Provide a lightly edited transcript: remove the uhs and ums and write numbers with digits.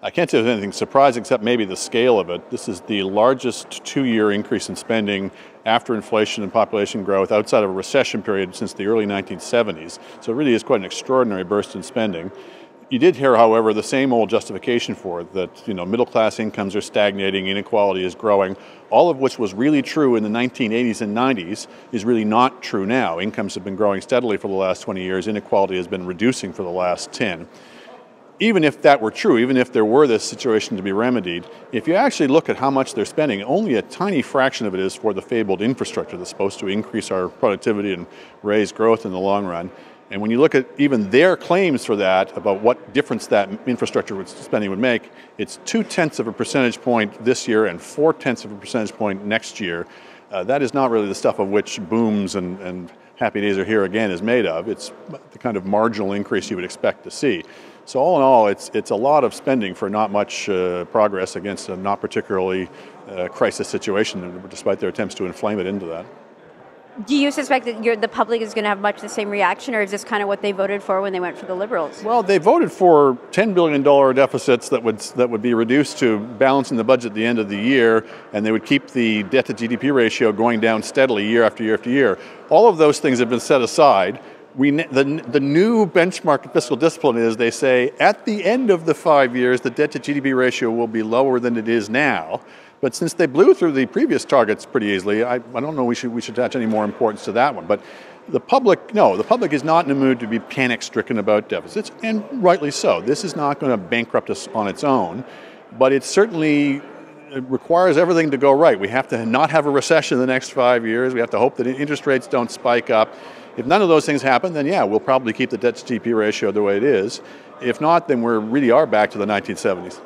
I can't say there's anything surprising except maybe the scale of it. This is the largest 2-year increase in spending after inflation and population growth outside of a recession period since the early 1970s. So it really is quite an extraordinary burst in spending. You did hear, however, the same old justification for it, that middle class incomes are stagnating, inequality is growing, all of which was really true in the 1980s and 90s is really not true now. Incomes have been growing steadily for the last 20 years, inequality has been reducing for the last 10. Even if that were true, even if there were this situation to be remedied, if you actually look at how much they're spending, only a tiny fraction of it is for the fabled infrastructure that's supposed to increase our productivity and raise growth in the long run. And when you look at even their claims for that, about what difference that infrastructure spending would make, it's 0.2 of a percentage point this year and 0.4 of a percentage point next year. That is not really the stuff of which booms and happy days are here again is made of. It's the kind of marginal increase you would expect to see. So all in all, it's a lot of spending for not much progress against a not particularly crisis situation, despite their attempts to inflame it into that. Do you suspect that the public is going to have much the same reaction, or is this kind of what they voted for when they went for the Liberals? Well, they voted for $10 billion deficits that would be reduced to balancing the budget at the end of the year, and they would keep the debt to GDP ratio going down steadily year after year after year. All of those things have been set aside. The new benchmark of fiscal discipline is, they say, at the end of the 5 years, the debt to GDP ratio will be lower than it is now. But since they blew through the previous targets pretty easily, I don't know we should attach any more importance to that one. But the public is not in a mood to be panic-stricken about deficits, and rightly so. This is not going to bankrupt us on its own, but it certainly requires everything to go right. We have to not have a recession in the next 5 years. We have to hope that interest rates don't spike up. If none of those things happen, then yeah, we'll probably keep the debt to GDP ratio the way it is. If not, then we really are back to the 1970s.